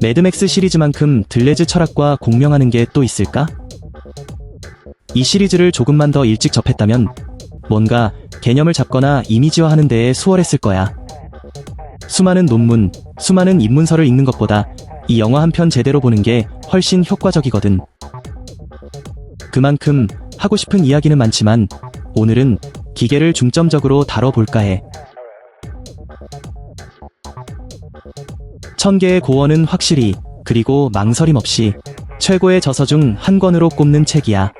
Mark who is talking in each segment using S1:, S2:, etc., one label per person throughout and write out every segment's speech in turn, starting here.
S1: 매드맥스 시리즈만큼 들레즈 철학과 공명하는 게 또 있을까? 이 시리즈를 조금만 더 일찍 접했다면 뭔가 개념을 잡거나 이미지화하는 데에 수월했을 거야. 수많은 논문, 수많은 입문서를 읽는 것보다 이 영화 한 편 제대로 보는 게 훨씬 효과적이거든. 그만큼 하고 싶은 이야기는 많지만 오늘은 기계를 중점적으로 다뤄볼까 해. 1000개의 고언은 확실히, 그리고 망설임 없이 최고의 저서 중 한 권으로 꼽는 책이야.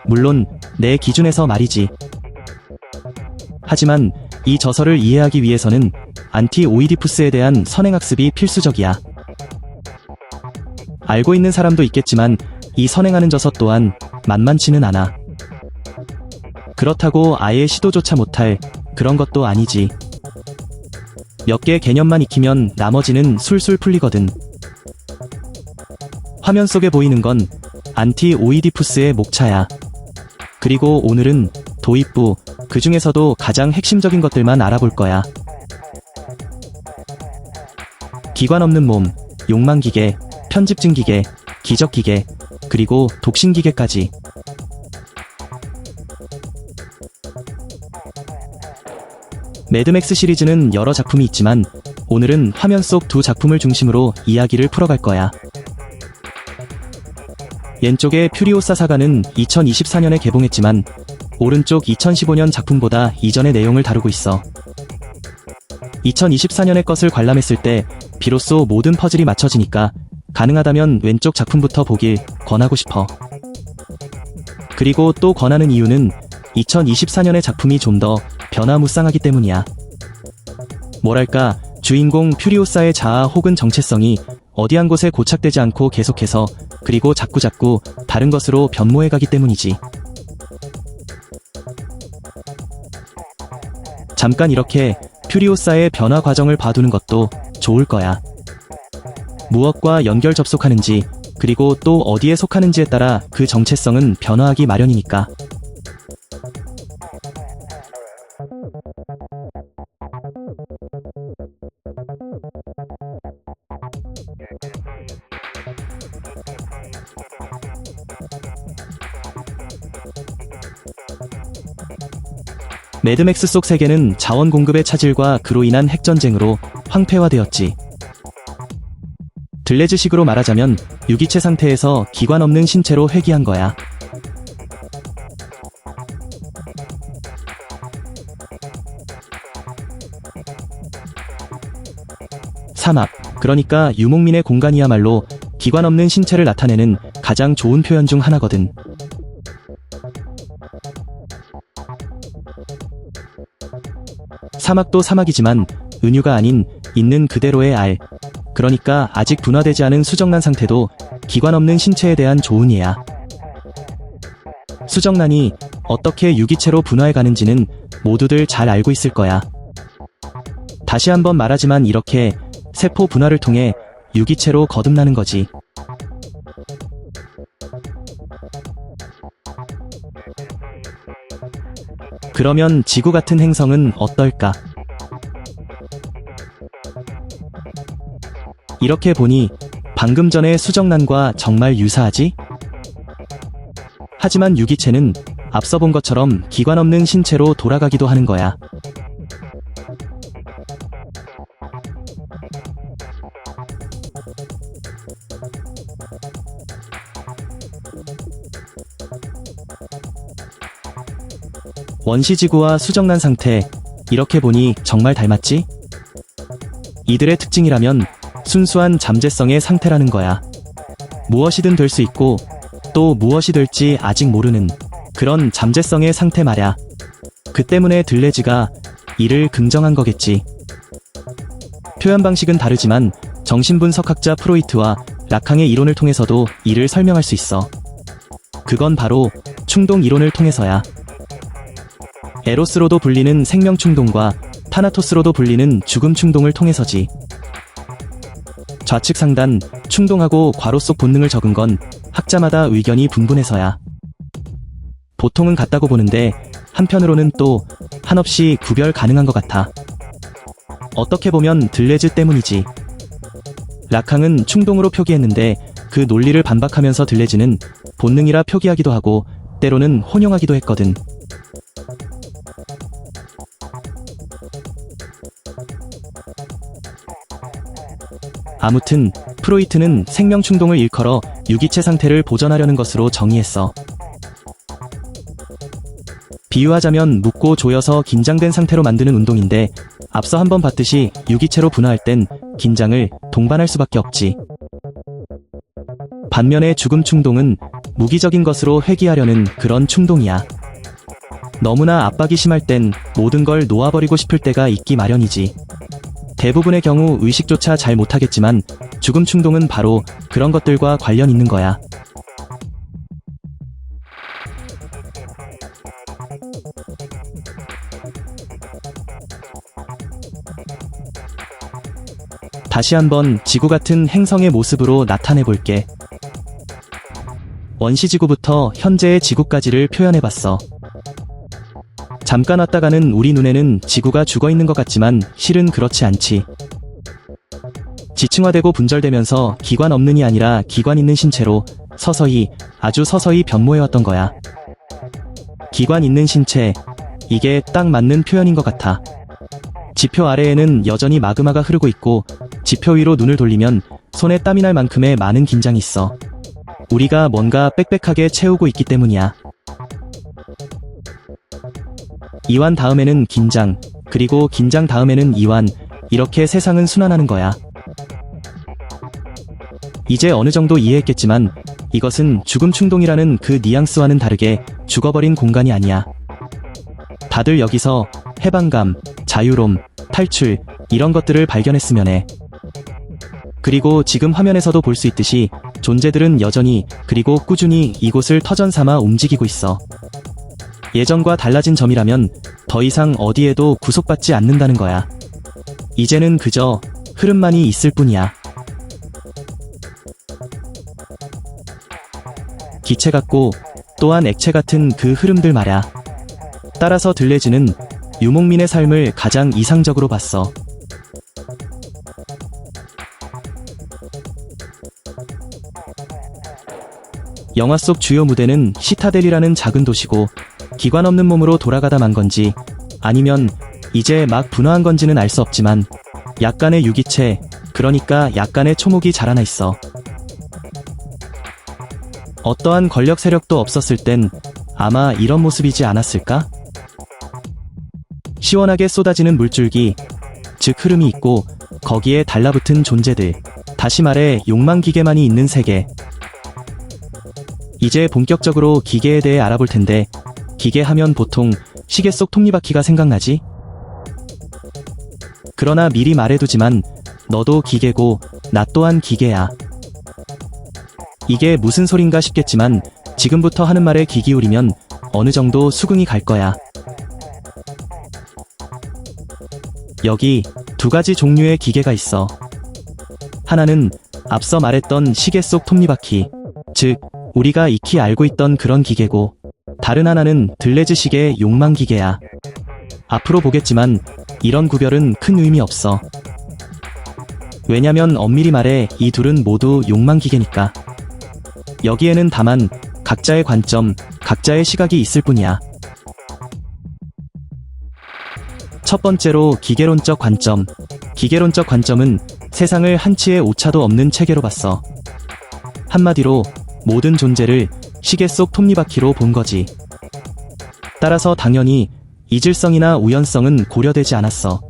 S1: 물론 내 기준에서 말이지. 하지만 이 저서를 이해하기 위해서는 안티-오이디푸스에 대한 선행학습이 필수적이야. 알고 있는 사람도 있겠지만 이 선행하는 저서 또한 만만치는 않아. 그렇다고 아예 시도조차 못할 그런 것도 아니지. 몇 개 개념만 익히면 나머지는 술술 풀리거든. 화면 속에 보이는 건 안티-오이디푸스의 목차야. 그리고 오늘은 도입부, 그 중에서도 가장 핵심적인 것들만 알아볼 거야. 기관 없는 몸, 욕망기계, 편집증기계, 기적기계, 그리고 독신기계까지. 매드맥스 시리즈는 여러 작품이 있지만 오늘은 화면 속 두 작품을 중심으로 이야기를 풀어갈 거야. 왼쪽의 퓨리오사 사가는 2024년에 개봉했지만 오른쪽 2015년 작품보다 이전의 내용을 다루고 있어. 2024년의 것을 관람했을 때 비로소 모든 퍼즐이 맞춰지니까 가능하다면 왼쪽 작품부터 보길 권하고 싶어. 그리고 또 권하는 이유는 2024년의 작품이 좀 더 변화무쌍하기 때문이야. 뭐랄까, 주인공 퓨리오사의 자아 혹은 정체성이 어디 한 곳에 고착되지 않고 계속해서, 그리고 자꾸자꾸 다른 것으로 변모해가기 때문이지. 잠깐 이렇게 퓨리오사의 변화 과정을 봐두는 것도 좋을 거야. 무엇과 연결 접속하는지, 그리고 또 어디에 속하는지에 따라 그 정체성은 변화하기 마련이니까. 매드맥스 속 세계는 자원 공급의 차질과 그로 인한 핵전쟁으로 황폐화되었지. 들레즈식으로 말하자면 유기체 상태에서 기관 없는 신체로 회귀한 거야. 사막, 그러니까 유목민의 공간이야말로 기관 없는 신체를 나타내는 가장 좋은 표현 중 하나거든. 사막도 사막이지만 은유가 아닌 있는 그대로의 알, 그러니까 아직 분화되지 않은 수정란 상태도 기관 없는 신체에 대한 좋은 예야. 수정란이 어떻게 유기체로 분화해 가는지는 모두들 잘 알고 있을 거야. 다시 한번 말하지만 이렇게 세포 분화를 통해 유기체로 거듭나는 거지. 그러면 지구 같은 행성은 어떨까? 이렇게 보니 방금 전의 수정란과 정말 유사하지? 하지만 유기체는 앞서 본 것처럼 기관 없는 신체로 돌아가기도 하는 거야. 원시지구와 수정란 상태, 이렇게 보니 정말 닮았지? 이들의 특징이라면 순수한 잠재성의 상태라는 거야. 무엇이든 될 수 있고 또 무엇이 될지 아직 모르는 그런 잠재성의 상태 말야. 그 때문에 들레즈가 이를 긍정한 거겠지. 표현 방식은 다르지만 정신분석학자 프로이트와 라캉의 이론을 통해서도 이를 설명할 수 있어. 그건 바로 충동 이론을 통해서야. 에로스로도 불리는 생명 충동과 타나토스로도 불리는 죽음 충동을 통해서지. 좌측 상단, 충동하고 괄호 속 본능을 적은 건 학자마다 의견이 분분해서야. 보통은 같다고 보는데 한편으로는 또 한없이 구별 가능한 것 같아. 어떻게 보면 들레즈 때문이지. 락항은 충동으로 표기했는데 그 논리를 반박하면서 들레즈는 본능이라 표기하기도 하고 때로는 혼용하기도 했거든. 아무튼 프로이트는 생명 충동을 일컬어 유기체 상태를 보전하려는 것으로 정의했어. 비유하자면 묻고 조여서 긴장된 상태로 만드는 운동인데 앞서 한번 봤듯이 유기체로 분화할 땐 긴장을 동반할 수밖에 없지. 반면에 죽음 충동은 무기적인 것으로 회귀하려는 그런 충동이야. 너무나 압박이 심할 땐 모든 걸 놓아버리고 싶을 때가 있기 마련이지. 대부분의 경우 의식조차 잘 못하겠지만 죽음 충동은 바로 그런 것들과 관련 있는 거야. 다시 한번 지구 같은 행성의 모습으로 나타내볼게. 원시지구부터 현재의 지구까지를 표현해봤어. 잠깐 왔다가는 우리 눈에는 지구가 죽어있는 것 같지만 실은 그렇지 않지. 지층화되고 분절되면서 기관 없는이 아니라 기관 있는 신체로 서서히, 아주 서서히 변모해왔던 거야. 기관 있는 신체, 이게 딱 맞는 표현인 것 같아. 지표 아래에는 여전히 마그마가 흐르고 있고 지표 위로 눈을 돌리면 손에 땀이 날 만큼의 많은 긴장이 있어. 우리가 뭔가 빽빽하게 채우고 있기 때문이야. 이완 다음에는 긴장, 그리고 긴장 다음에는 이완, 이렇게 세상은 순환하는 거야. 이제 어느 정도 이해했겠지만 이것은 죽음 충동이라는 그 뉘앙스와는 다르게 죽어버린 공간이 아니야. 다들 여기서 해방감, 자유로움, 탈출, 이런 것들을 발견했으면 해. 그리고 지금 화면에서도 볼 수 있듯이 존재들은 여전히 그리고 꾸준히 이곳을 터전 삼아 움직이고 있어. 예전과 달라진 점이라면 더 이상 어디에도 구속받지 않는다는 거야. 이제는 그저 흐름만이 있을 뿐이야. 기체 같고 또한 액체 같은 그 흐름들 말야. 따라서 들레즈는 유목민의 삶을 가장 이상적으로 봤어. 영화 속 주요 무대는 시타델이라는 작은 도시고 기관 없는 몸으로 돌아가다 만 건지 아니면 이제 막 분화한 건지는 알 수 없지만 약간의 유기체, 그러니까 약간의 초목이 자라나 있어. 어떠한 권력 세력도 없었을 땐 아마 이런 모습이지 않았을까? 시원하게 쏟아지는 물줄기, 즉 흐름이 있고 거기에 달라붙은 존재들, 다시 말해 욕망기계만이 있는 세계. 이제 본격적으로 기계에 대해 알아볼 텐데 기계 하면 보통 시계 속 톱니바퀴가 생각나지? 그러나 미리 말해두지만 너도 기계고 나 또한 기계야. 이게 무슨 소린가 싶겠지만 지금부터 하는 말에 귀 기울이면 어느 정도 수긍이 갈 거야. 여기 두 가지 종류의 기계가 있어. 하나는 앞서 말했던 시계 속 톱니바퀴, 즉 우리가 익히 알고 있던 그런 기계고, 다른 하나는 들레즈 시계의 욕망 기계야. 앞으로 보겠지만 이런 구별은 큰 의미 없어. 왜냐면 엄밀히 말해 이 둘은 모두 욕망 기계니까. 여기에는 다만 각자의 관점, 각자의 시각이 있을 뿐이야. 첫 번째로 기계론적 관점. 기계론적 관점은 세상을 한치의 오차도 없는 체계로 봤어. 한마디로 모든 존재를 시계 속 톱니바퀴로 본 거지. 따라서 당연히 이질성이나 우연성은 고려되지 않았어.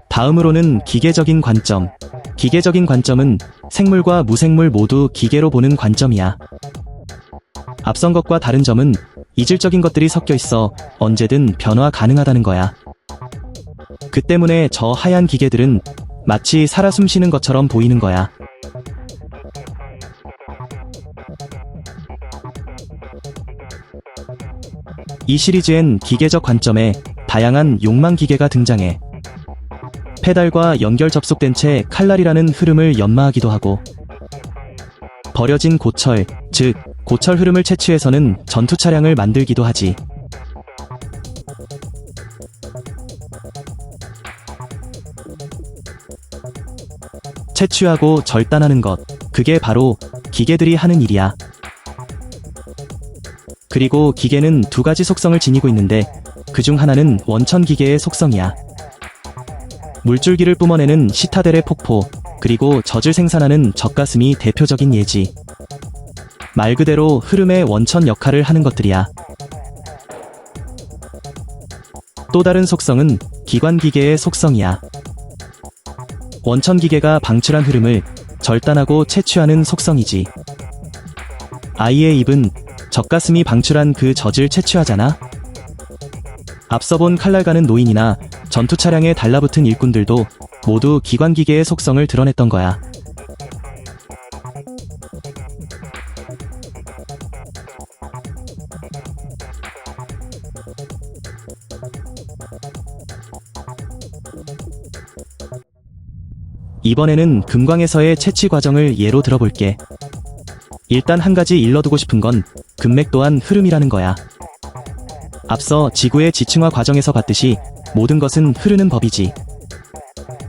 S1: 다음으로는 기계적인 관점. 기계적인 관점은 생물과 무생물 모두 기계로 보는 관점이야. 앞선 것과 다른 점은 이질적인 것들이 섞여 있어 언제든 변화 가능하다는 거야. 그 때문에 저 하얀 기계들은 마치 살아 숨쉬는 것처럼 보이는 거야. 이 시리즈엔 기계적 관점에 다양한 욕망 기계가 등장해. 페달과 연결 접속된 채 칼날이라는 흐름을 연마하기도 하고, 버려진 고철, 즉 고철 흐름을 채취해서는 전투 차량을 만들기도 하지. 채취하고 절단하는 것, 그게 바로 기계들이 하는 일이야. 그리고 기계는 두 가지 속성을 지니고 있는데 그중 하나는 원천 기계의 속성이야. 물줄기를 뿜어내는 시타델의 폭포, 그리고 젖을 생산하는 젖가슴이 대표적인 예지. 말 그대로 흐름의 원천 역할을 하는 것들이야. 또 다른 속성은 기관기계의 속성이야. 원천기계가 방출한 흐름을 절단하고 채취하는 속성이지. 아이의 입은 젖가슴이 방출한 그 젖을 채취하잖아. 앞서 본 칼날 가는 노인이나 전투 차량에 달라붙은 일꾼들도 모두 기관기계의 속성을 드러냈던 거야. 이번에는 금광에서의 채취 과정을 예로 들어볼게. 일단 한 가지 일러두고 싶은 건 금맥 또한 흐름이라는 거야. 앞서 지구의 지층화 과정에서 봤듯이 모든 것은 흐르는 법이지.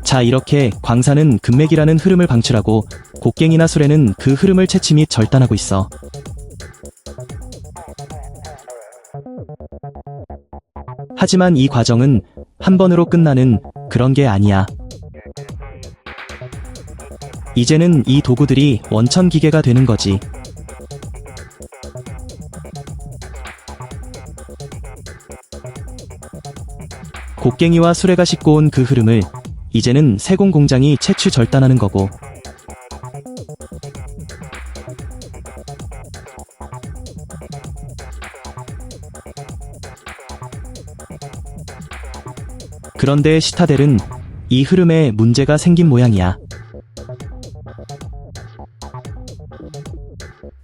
S1: 자, 이렇게 광산은 금맥이라는 흐름을 방출하고 곡괭이나 수레는 그 흐름을 채취 및 절단하고 있어. 하지만 이 과정은 한 번으로 끝나는 그런 게 아니야. 이제는 이 도구들이 원천 기계가 되는 거지. 곡괭이와 수레가 싣고 온 그 흐름을 이제는 세공 공장이 채취 절단하는 거고, 그런데 시타델은 이 흐름에 문제가 생긴 모양이야.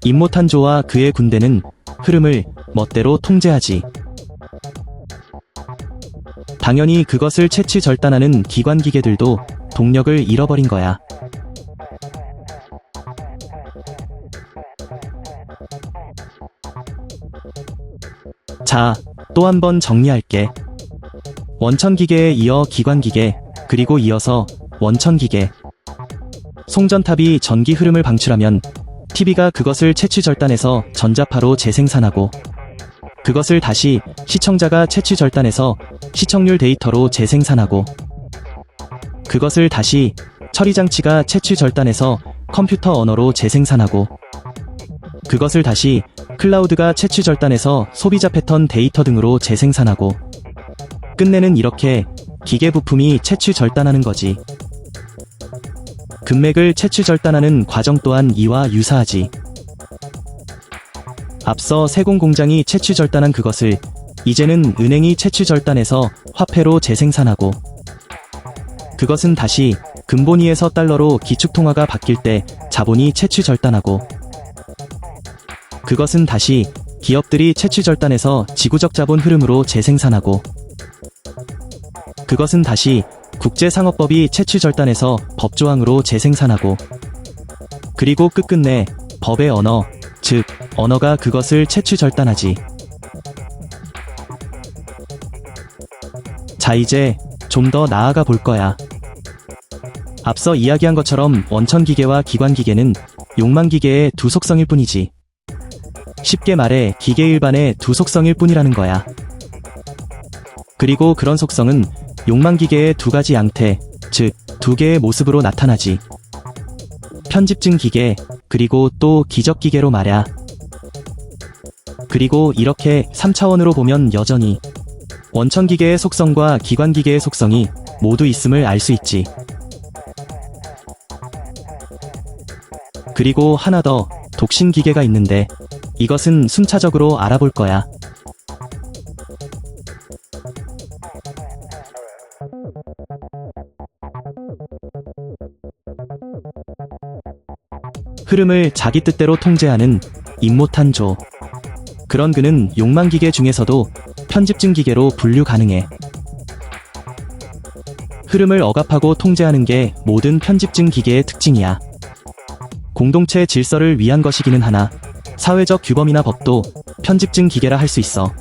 S1: 임모탄조와 그의 군대는 흐름을 멋대로 통제하지. 당연히 그것을 채취 절단하는 기관기계들도 동력을 잃어버린 거야. 자, 또 한 번 정리할게. 원천기계에 이어 기관기계, 그리고 이어서 원천기계. 송전탑이 전기 흐름을 방출하면 TV가 그것을 채취 절단해서 전자파로 재생산하고, 그것을 다시 시청자가 채취 절단해서 시청률 데이터로 재생산하고, 그것을 다시 처리장치가 채취 절단해서 컴퓨터 언어로 재생산하고, 그것을 다시 클라우드가 채취 절단해서 소비자 패턴 데이터 등으로 재생산하고, 끝내는 이렇게 기계 부품이 채취 절단하는 거지. 금맥을 채취 절단하는 과정 또한 이와 유사하지. 앞서 세공 공장이 채취 절단한 그것을 이제는 은행이 채취 절단해서 화폐로 재생산하고, 그것은 다시 금본위에서 달러로 기축통화가 바뀔 때 자본이 채취 절단하고, 그것은 다시 기업들이 채취 절단해서 지구적 자본 흐름으로 재생산하고, 그것은 다시 국제상업법이 채취 절단해서 법조항으로 재생산하고, 그리고 끝끝내 법의 언어, 즉 언어가 그것을 채취 절단하지. 자, 이제 좀 더 나아가 볼 거야. 앞서 이야기한 것처럼 원천기계와 기관기계는 욕망기계의 두 속성일 뿐이지. 쉽게 말해 기계 일반의 두 속성일 뿐이라는 거야. 그리고 그런 속성은 욕망기계의 두 가지 양태, 즉 두 개의 모습으로 나타나지. 편집증 기계, 그리고 또 기적기계로 말야. 그리고 이렇게 3차원으로 보면 여전히 원천기계의 속성과 기관기계의 속성이 모두 있음을 알 수 있지. 그리고 하나 더, 독신기계가 있는데 이것은 순차적으로 알아볼 거야. 흐름을 자기 뜻대로 통제하는 임모탄조. 그런 그는 욕망기계 중에서도 편집증 기계로 분류 가능해. 흐름을 억압하고 통제하는 게 모든 편집증 기계의 특징이야. 공동체 질서를 위한 것이기는 하나 사회적 규범이나 법도 편집증 기계라 할 수 있어.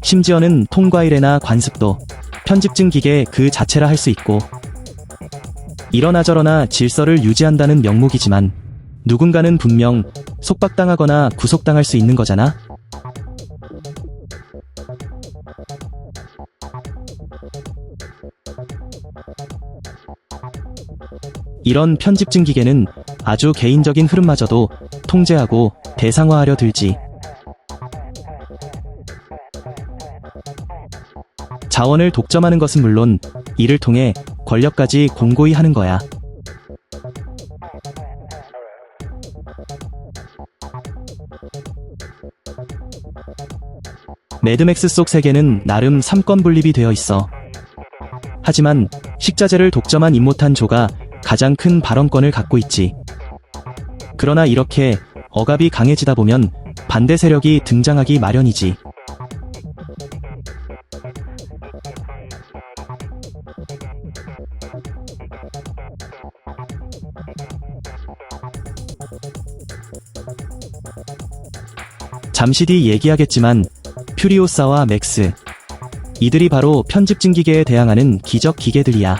S1: 심지어는 통과일에나 관습도 편집증 기계 그 자체라 할 수 있고, 이러나 저러나 질서를 유지한다는 명목이지만 누군가는 분명 속박당하거나 구속당할 수 있는 거잖아. 이런 편집증 기계는 아주 개인적인 흐름마저도 통제하고 대상화하려 들지. 자원을 독점하는 것은 물론 이를 통해 권력까지 공고히 하는 거야. 매드맥스 속 세계는 나름 삼권 분립이 되어 있어. 하지만 식자재를 독점한 임모탄 조가 가장 큰 발언권을 갖고 있지. 그러나 이렇게 억압이 강해지다 보면 반대 세력이 등장하기 마련이지. 잠시 뒤 얘기하겠지만 퓨리오사와 맥스, 이들이 바로 편집증 기계에 대항하는 기적 기계들이야.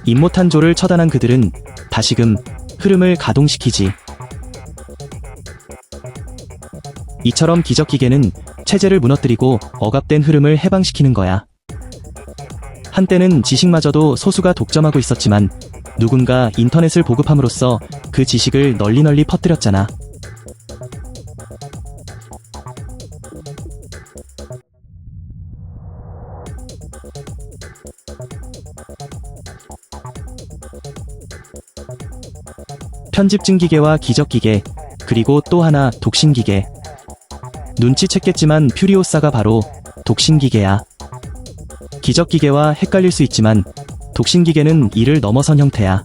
S1: 임모탄 조를 처단한 그들은 다시금 흐름을 가동시키지. 이처럼 기적 기계는 체제를 무너뜨리고 억압된 흐름을 해방시키는 거야. 한때는 지식마저도 소수가 독점하고 있었지만 누군가 인터넷을 보급함으로써 그 지식을 널리 퍼뜨렸잖아. 편집증 기계와 기적 기계, 그리고 또 하나 독신 기계. 눈치챘겠지만 퓨리오사가 바로 독신 기계야. 기적 기계와 헷갈릴 수 있지만 독신 기계는 이를 넘어선 형태야.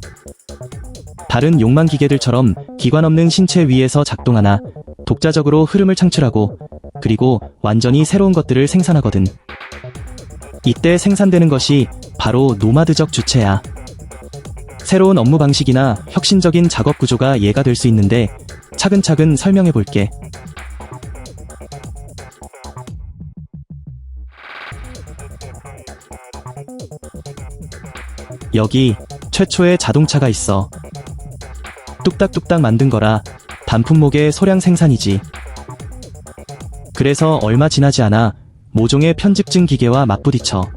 S1: 다른 욕망 기계들처럼 기관 없는 신체 위에서 작동하나 독자적으로 흐름을 창출하고 그리고 완전히 새로운 것들을 생산하거든. 이때 생산되는 것이 바로 노마드적 주체야. 새로운 업무 방식이나 혁신적인 작업 구조가 예가 될 수 있는데 차근차근 설명해 볼게. 여기 최초의 자동차가 있어. 뚝딱뚝딱 만든 거라 단품목의 소량 생산이지. 그래서 얼마 지나지 않아 모종의 편집증 기계와 맞부딪혀.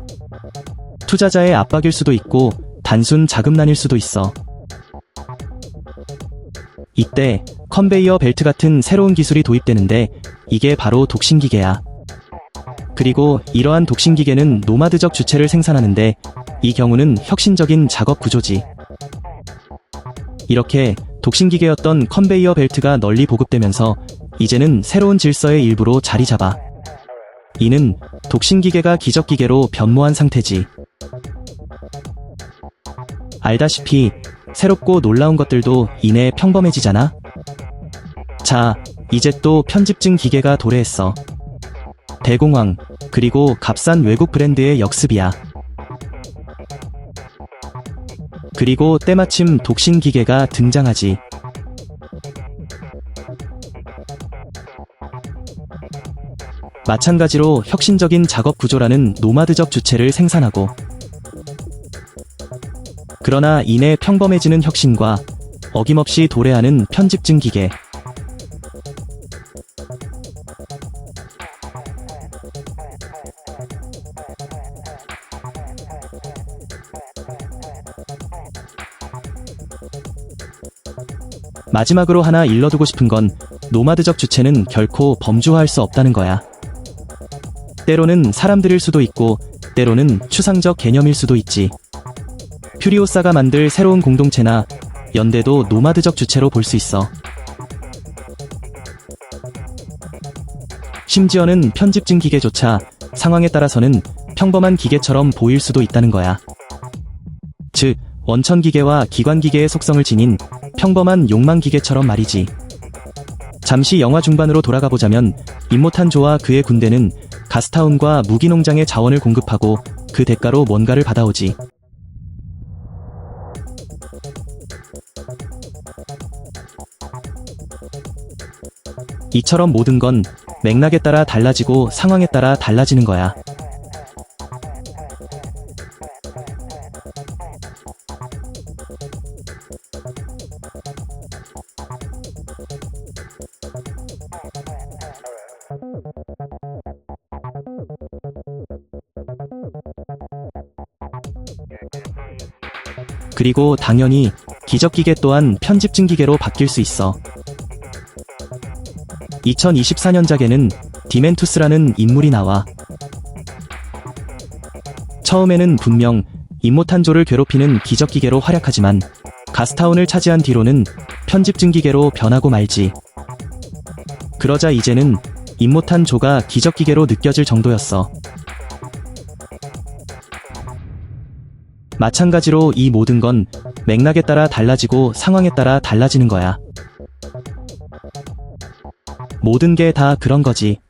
S1: 투자자의 압박일 수도 있고 단순 자금난일 수도 있어. 이때 컨베이어 벨트 같은 새로운 기술이 도입되는데 이게 바로 독신기계야. 그리고 이러한 독신기계는 노마드적 주체를 생산하는데 이 경우는 혁신적인 작업 구조지. 이렇게 독신기계였던 컨베이어 벨트가 널리 보급되면서 이제는 새로운 질서의 일부로 자리 잡아. 이는 독신기계가 기적기계로 변모한 상태지. 알다시피 새롭고 놀라운 것들도 이내 평범해지잖아? 자, 이제 또 편집증 기계가 도래했어. 대공황, 그리고 값싼 외국 브랜드의 역습이야. 그리고 때마침 독신 기계가 등장하지. 마찬가지로 혁신적인 작업 구조라는 노마드적 주체를 생산하고, 그러나 이내 평범해지는 혁신과 어김없이 도래하는 편집증 기계. 마지막으로 하나 일러두고 싶은 건 노마드적 주체는 결코 범주화할 수 없다는 거야. 때로는 사람들일 수도 있고 때로는 추상적 개념일 수도 있지. 퓨리오사가 만들 새로운 공동체나 연대도 노마드적 주체로 볼 수 있어. 심지어는 편집증 기계조차 상황에 따라서는 평범한 기계처럼 보일 수도 있다는 거야. 즉, 원천 기계와 기관 기계의 속성을 지닌 평범한 욕망 기계처럼 말이지. 잠시 영화 중반으로 돌아가 보자면 임모탄 조와 그의 군대는 가스타운과 무기농장의 자원을 공급하고 그 대가로 뭔가를 받아오지. 이처럼 모든 건 맥락에 따라 달라지고 상황에 따라 달라지는 거야. 그리고 당연히 기적기계 또한 편집증 기계로 바뀔 수 있어. 2024년작에는 디멘투스라는 인물이 나와. 처음에는 분명 임모탄조를 괴롭히는 기적기계로 활약하지만 가스타운을 차지한 뒤로는 편집증 기계로 변하고 말지. 그러자 이제는 임모탄조가 기적기계로 느껴질 정도였어. 마찬가지로 이 모든 건 맥락에 따라 달라지고 상황에 따라 달라지는 거야. 모든 게 다 그런 거지.